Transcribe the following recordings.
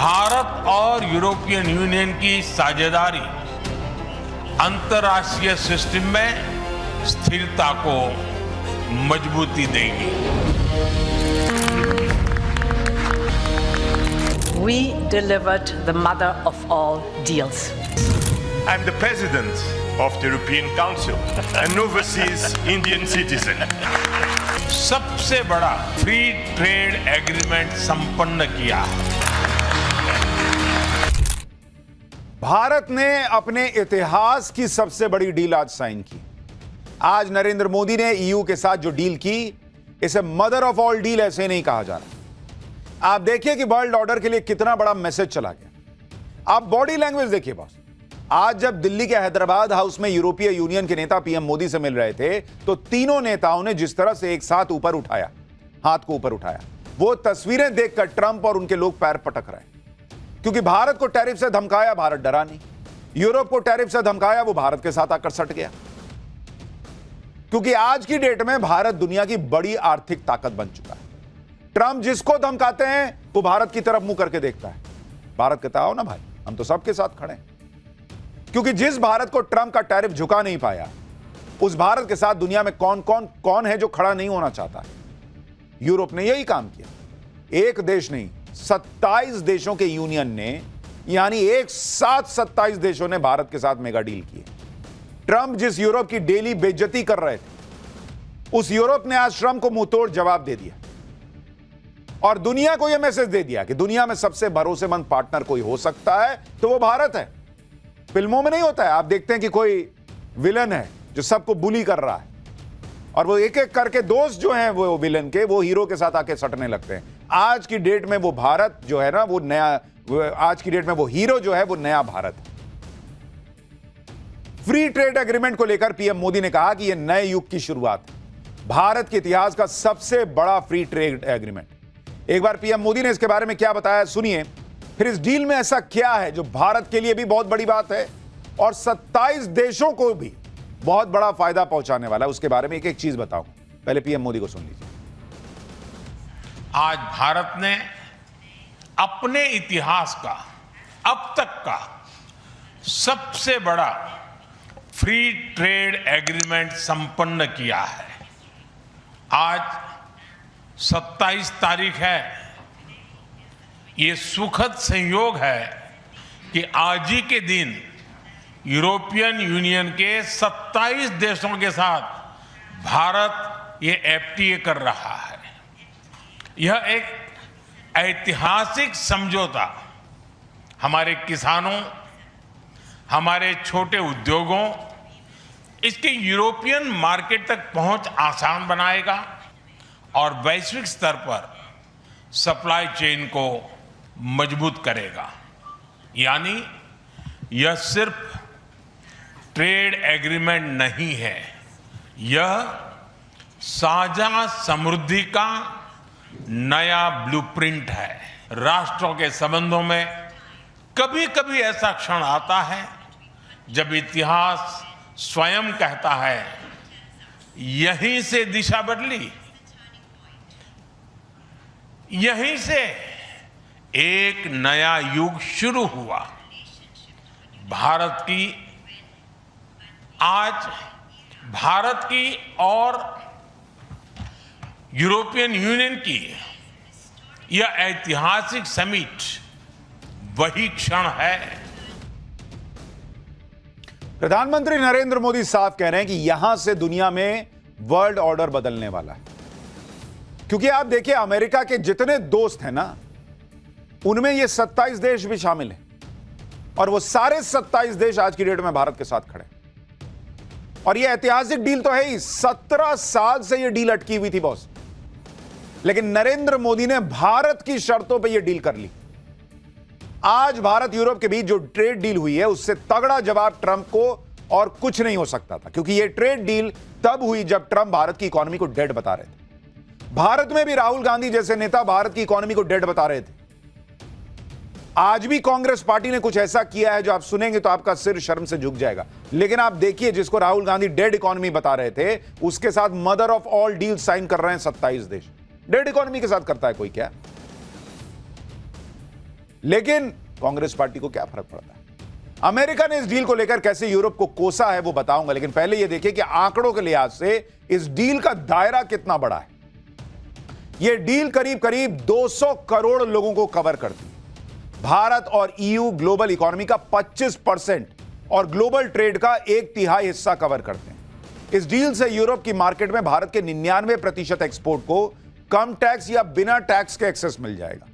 भारत और European union की साझेदारी अंतर्राष्ट्रीय सिस्टम में स्थिरता को मजबूती देगी। We delivered the mother of all deals. I'm the president of the European Council, an overseas Indian citizen. सबसे बड़ा फ्री ट्रेड एग्रीमेंट संपन्न किया। भारत ने अपने इतिहास की सबसे बड़ी डील आज साइन की। आज नरेंद्र मोदी ने ईयू के साथ जो डील की, इसे मदर ऑफ ऑल डील ऐसे नहीं कहा जा रहा। आप देखिए कि वर्ल्ड ऑर्डर के लिए कितना बड़ा मैसेज चला गया। आप बॉडी लैंग्वेज देखिए बॉस। आज जब दिल्ली के हैदराबाद हाउस में यूरोपीय यूनियन के नेता पीएम मोदी से मिल रहे थे, तो तीनों नेताओं ने जिस तरह से एक साथ ऊपर उठाया, हाथ को ऊपर उठाया, वो तस्वीरें देखकर ट्रंप और उनके लोग पैर पटक रहे। क्योंकि भारत को टैरिफ से धमकाया, भारत डरा नहीं। यूरोप को टैरिफ से धमकाया, वो भारत के साथ आकर सट गया। क्योंकि आज की डेट में भारत दुनिया की बड़ी आर्थिक ताकत बन चुका है। ट्रंप जिसको धमकाते हैं, वो भारत की तरफ मुंह करके देखता है। भारत कहता हो ना भाई, हम तो सबके साथ खड़े हैं। क्योंकि जिस भारत को ट्रंप का टैरिफ झुका नहीं पाया, उस भारत के साथ दुनिया में कौन है जो खड़ा नहीं होना चाहता है। यूरोप ने यही काम किया। एक देश नहीं, 27 देशों के यूनियन ने, यानी एक साथ 27 देशों ने भारत के साथ मेगा डील की। ट्रंप जिस यूरोप की डेली बेइज्जती कर रहे थे, उस यूरोप ने आज ट्रंप को मुंहतोड़ जवाब दे दिया और दुनिया को यह मैसेज दे दिया कि दुनिया में सबसे भरोसेमंद पार्टनर कोई हो सकता है तो वो भारत है। फिल्मों में नहीं होता है, आप देखते हैं कि कोई विलन है जो सबको बुली कर रहा है और वो एक एक करके दोस्त जो हैं वो विलन के, वो हीरो के साथ आके सटने लगते हैं। आज की डेट में वो भारत जो है ना, वो नया, आज की डेट में वो हीरो जो है वो नया भारत है। फ्री ट्रेड एग्रीमेंट को लेकर पीएम मोदी ने कहा कि यह नए युग की शुरुआत है, भारत के इतिहास का सबसे बड़ा फ्री ट्रेड एग्रीमेंट। एक बार पीएम मोदी ने इसके बारे में क्या बताया, सुनिए। फिर इस डील में ऐसा क्या है जो भारत के लिए भी बहुत बड़ी बात है और 27 देशों को भी बहुत बड़ा फायदा पहुंचाने वाला है, उसके बारे में एक एक चीज बताऊं। पहले पीएम मोदी को सुन लीजिए। आज भारत ने अपने इतिहास का अब तक का सबसे बड़ा फ्री ट्रेड एग्रीमेंट संपन्न किया है। आज 27 तारीख है। ये सुखद संयोग है कि आज ही के दिन यूरोपियन यूनियन के 27 देशों के साथ भारत ये एफटीए कर रहा है। यह एक ऐतिहासिक समझौता हमारे किसानों, हमारे छोटे उद्योगों, इसके यूरोपियन मार्केट तक पहुंच आसान बनाएगा और वैश्विक स्तर पर सप्लाई चेन को मजबूत करेगा। यानी यह सिर्फ ट्रेड एग्रीमेंट नहीं है, यह साझा समृद्धि का नया ब्लूप्रिंट है। राष्ट्रों के संबंधों में कभी कभी ऐसा क्षण आता है जब इतिहास स्वयं कहता है, यहीं से दिशा बदली, यहीं से एक नया युग शुरू हुआ। भारत की और यूरोपियन यूनियन की यह ऐतिहासिक समिट वही क्षण है। प्रधानमंत्री नरेंद्र मोदी साफ कह रहे हैं कि यहां से दुनिया में वर्ल्ड ऑर्डर बदलने वाला है। क्योंकि आप देखिए, अमेरिका के जितने दोस्त हैं ना, उनमें ये 27 देश भी शामिल हैं और वो सारे 27 देश आज की डेट में भारत के साथ खड़े हैं। और ये ऐतिहासिक डील तो है ही। 17 साल से ये डील अटकी हुई थी बॉस, लेकिन नरेंद्र मोदी ने भारत की शर्तों पे ये डील कर ली। आज भारत यूरोप के बीच जो ट्रेड डील हुई है, उससे तगड़ा जवाब ट्रंप को और कुछ नहीं हो सकता था। क्योंकि ये ट्रेड डील तब हुई जब ट्रंप भारत की इकोनॉमी को डेड बता रहे थे। भारत में भी राहुल गांधी जैसे नेता भारत की इकोनॉमी को डेड बता रहे थे। आज भी कांग्रेस पार्टी ने कुछ ऐसा किया है जो आप सुनेंगे तो आपका सिर शर्म से झुक जाएगा। लेकिन आप देखिए, जिसको राहुल गांधी डेड इकोनॉमी बता रहे थे, उसके साथ mother of all deal sign कर रहे हैं 27 देश। डेड इकोनॉमी के साथ करता है कोई क्या? लेकिन कांग्रेस पार्टी को क्या फर्क पड़ता है? अमेरिका ने इस डील को लेकर कैसे यूरोप को कोसा है वो बताऊंगा, लेकिन पहले यह देखिए कि आंकड़ों के लिहाज से इस डील का दायरा कितना बड़ा है। यह डील करीब करीब 200 करोड़ लोगों को कवर करती है। भारत और ईयू ग्लोबल इकोनॉमी का 25% और ग्लोबल ट्रेड का 1/3 हिस्सा कवर करते हैं। इस डील से यूरोप की मार्केट में भारत के 99% एक्सपोर्ट को कम टैक्स या बिना टैक्स के एक्सेस मिल जाएगा।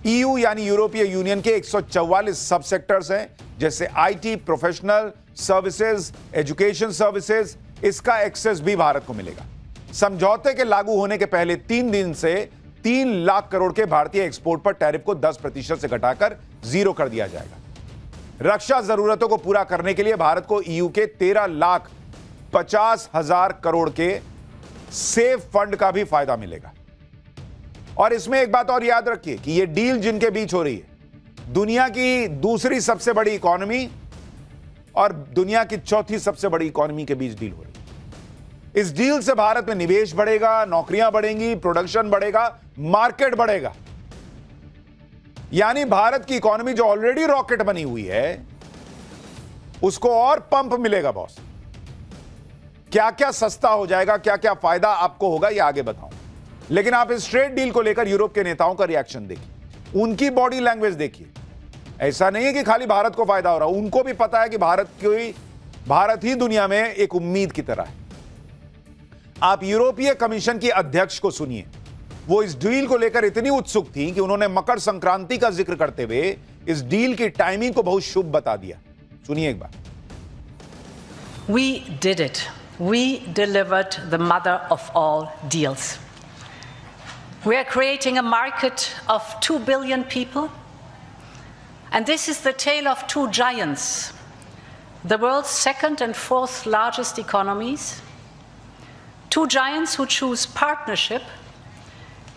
ईयू यानी यूरोपीय यूनियन के 144 सब सेक्टर्स हैं, जैसे IT, professional services, education services, इसका एक्सेस भी भारत को मिलेगा। समझौते के लागू होने के पहले 3 दिन से 3 लाख करोड़ के भारतीय एक्सपोर्ट पर टैरिफ को 10% से घटाकर 0 कर दिया जाएगा। रक्षा जरूरतों को पूरा करने के लिए भारत को ईयू के 13,50,000 करोड़ के सेफ फंड का भी फायदा मिलेगा। और इसमें एक बात और याद रखिए कि यह डील जिनके बीच हो रही है, दुनिया की दूसरी सबसे बड़ी इकोनॉमी और दुनिया की चौथी सबसे बड़ी इकोनॉमी के बीच डील हो रही है। इस डील से भारत में निवेश बढ़ेगा, नौकरियां बढ़ेंगी, प्रोडक्शन बढ़ेगा, मार्केट बढ़ेगा। यानी भारत की इकोनॉमी जो ऑलरेडी रॉकेट बनी हुई है, उसको और पंप मिलेगा बॉस। क्या क्या सस्ता हो जाएगा, क्या क्या फायदा आपको होगा, यह आगे बताऊं। लेकिन आप इस ट्रेड डील को लेकर यूरोप के नेताओं का रिएक्शन देखिए, उनकी बॉडी लैंग्वेज देखिए। ऐसा नहीं है कि खाली भारत को फायदा हो रहा, उनको भी पता है कि भारत ही दुनिया में एक उम्मीद की तरह है। आप यूरोपीय कमीशन की अध्यक्ष को सुनिए, वो इस डील को लेकर इतनी उत्सुक थी कि उन्होंने मकर संक्रांति का जिक्र करते हुए इस डील की टाइमिंग को बहुत शुभ बता दिया। सुनिए एक बार। We did it. We delivered the mother of all deals. We are creating a market of 2 billion people. And this is the tale of two giants, the world's second and fourth largest economies. Two giants who choose partnership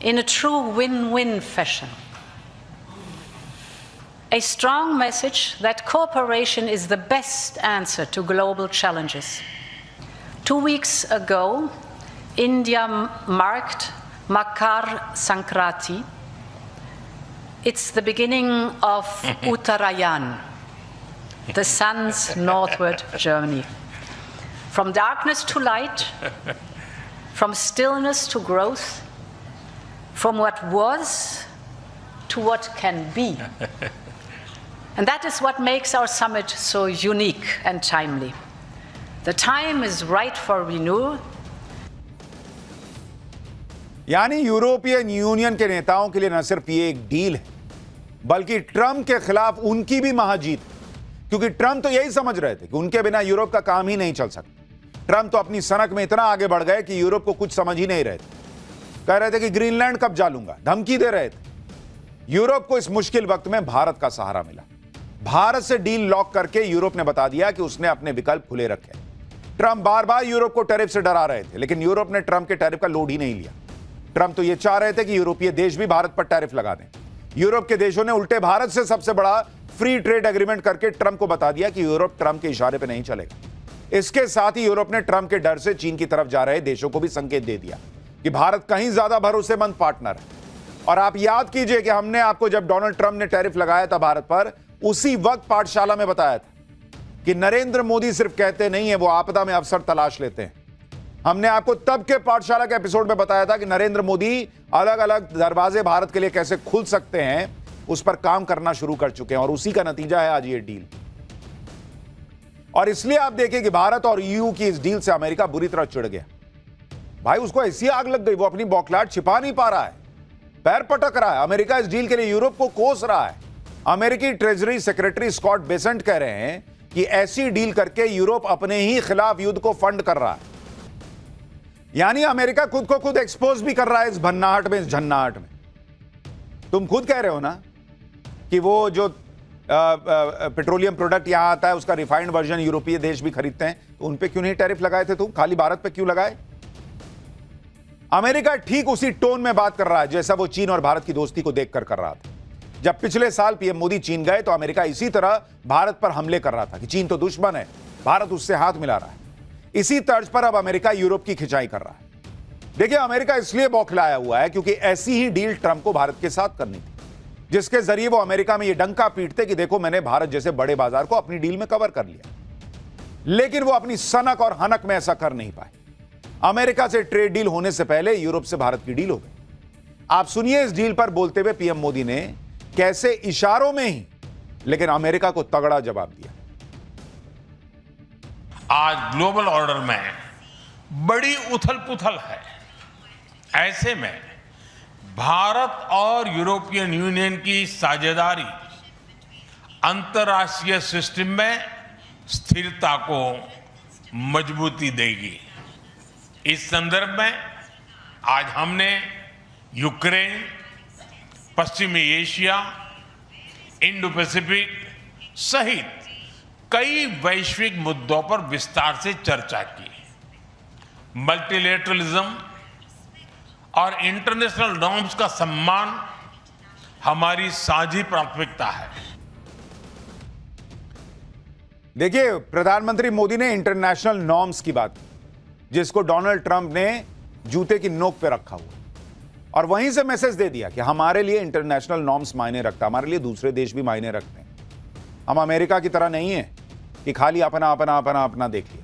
in a true win-win fashion. A strong message that cooperation is the best answer to global challenges. 2 weeks ago, India marked Makar Sankranti. It's the beginning of Uttarayan, the sun's northward journey. From darkness to light, from stillness to growth, from what was to what can be. And that is what makes our summit so unique and timely. The time is right for renewal. यानी European union के नेताओं के लिए न सिर्फ ये एक deal है, बल्कि ट्रंप के खिलाफ उनकी भी महाजीत, क्योंकि ट्रंप तो यही समझ रहे थे कि उनके बिना यूरोप का काम ही नहीं चल सकता। ट्रंप तो अपनी सनक में इतना आगे बढ़ गए कि यूरोप को कुछ समझ ही नहीं रहे थे। कह रहे थे कि ग्रीनलैंड कब जालूंगा, धमकी दे रहे थे। यूरोप को इस मुश्किल वक्त में भारत का सहारा मिला। भारत से डील लॉक करके यूरोप ने बता दिया कि उसने अपने विकल्प खुले रखे। ट्रंप बार बार यूरोप को टैरिफ से डरा रहे थे, लेकिन यूरोप ने ट्रंप के टैरिफ का लोड ही नहीं लिया। ट्रंप तो यह चाह रहे थे कि यूरोपीय देश भी भारत पर टैरिफ लगा दें। यूरोप के देशों ने उल्टे भारत से सबसे बड़ा फ्री ट्रेड एग्रीमेंट करके ट्रंप को बता दिया कि यूरोप ट्रंप के इशारे पर नहीं चलेगा। इसके साथ ही यूरोप ने ट्रंप के डर से चीन की तरफ जा रहे देशों को भी संकेत दे दिया कि भारत कहीं ज्यादा भरोसेमंद पार्टनर है। और आप याद कीजिए कि हमने आपको जब डोनाल्ड ट्रंप ने टैरिफ लगाया था भारत पर, उसी वक्त पाठशाला में बताया था कि नरेंद्र मोदी सिर्फ कहते नहीं है, वो आपदा में अवसर तलाश लेते हैं। हमने आपको तब के पाठशाला के एपिसोड में बताया था कि नरेंद्र मोदी अलग अलग दरवाजे भारत के लिए कैसे खुल सकते हैं, उस पर काम करना शुरू कर चुके हैं, और उसी का नतीजा है आज ये डील। और इसलिए आप देखिए कि भारत और ईयू की इस डील से अमेरिका बुरी तरह चिढ़ गया। भाई उसको ऐसी आग लग गई, वो अपनी बौखलाहट छिपा नहीं पा रहा है, पैर पटक रहा है। अमेरिका इस डील के लिए यूरोप को कोस रहा है। अमेरिकी ट्रेजरी सेक्रेटरी स्कॉट बेसेंट कह रहे हैं कि ऐसी डील करके यूरोप अपने ही खिलाफ युद्ध को फंड कर रहा है। यानी अमेरिका खुद को खुद एक्सपोज भी कर रहा है इस भन्नाहट में, इस झन्नाहट में। तुम खुद कह रहे हो ना कि वो जो पेट्रोलियम प्रोडक्ट यहां आता है उसका रिफाइंड वर्जन यूरोपीय देश भी खरीदते हैं, तो उन पे क्यों नहीं टैरिफ लगाए थे तुम, खाली भारत पे क्यों लगाए? अमेरिका ठीक उसी टोन में बात कर रहा है जैसा वो चीन और भारत की दोस्ती को देखकर कर रहा था। जब पिछले साल पीएम मोदी चीन गए तो अमेरिका इसी तरह भारत पर हमले कर रहा था कि चीन तो दुश्मन है, भारत उससे हाथ मिला रहा है। इसी तर्ज पर अब अमेरिका यूरोप की खिंचाई कर रहा है। देखिए, अमेरिका इसलिए बौखलाया हुआ है क्योंकि ऐसी ही डील ट्रंप को भारत के साथ करनी थी, जिसके जरिए वो अमेरिका में ये डंका पीटते कि देखो मैंने भारत जैसे बड़े बाजार को अपनी डील में कवर कर लिया। लेकिन वो अपनी सनक और हनक में ऐसा कर नहीं पाए। अमेरिका से ट्रेड डील होने से पहले यूरोप से भारत की डील हो गई। आप सुनिए इस डील पर बोलते हुए पीएम मोदी ने कैसे इशारों में ही लेकिन अमेरिका को तगड़ा जवाब दिया। आज ग्लोबल ऑर्डर में बड़ी उथल पुथल है। ऐसे में भारत और यूरोपियन यूनियन की साझेदारी अंतर्राष्ट्रीय सिस्टम में स्थिरता को मजबूती देगी। इस संदर्भ में आज हमने यूक्रेन, पश्चिमी एशिया, इंडो पैसिफिक सहित कई वैश्विक मुद्दों पर विस्तार से चर्चा की। मल्टीलेटरलिज्म और इंटरनेशनल नॉर्म्स का सम्मान हमारी साझी प्राथमिकता है। देखिए, प्रधानमंत्री मोदी ने इंटरनेशनल नॉर्म्स की बात की, जिसको डोनाल्ड ट्रंप ने जूते की नोक पे रखा हुआ और वहीं से मैसेज दे दिया कि हमारे लिए इंटरनेशनल नॉर्म्स मायने रखता, हमारे लिए दूसरे देश भी मायने रखते हैं। हम अमेरिका की तरह नहीं है कि खाली अपना अपना अपना अपना देख लिया।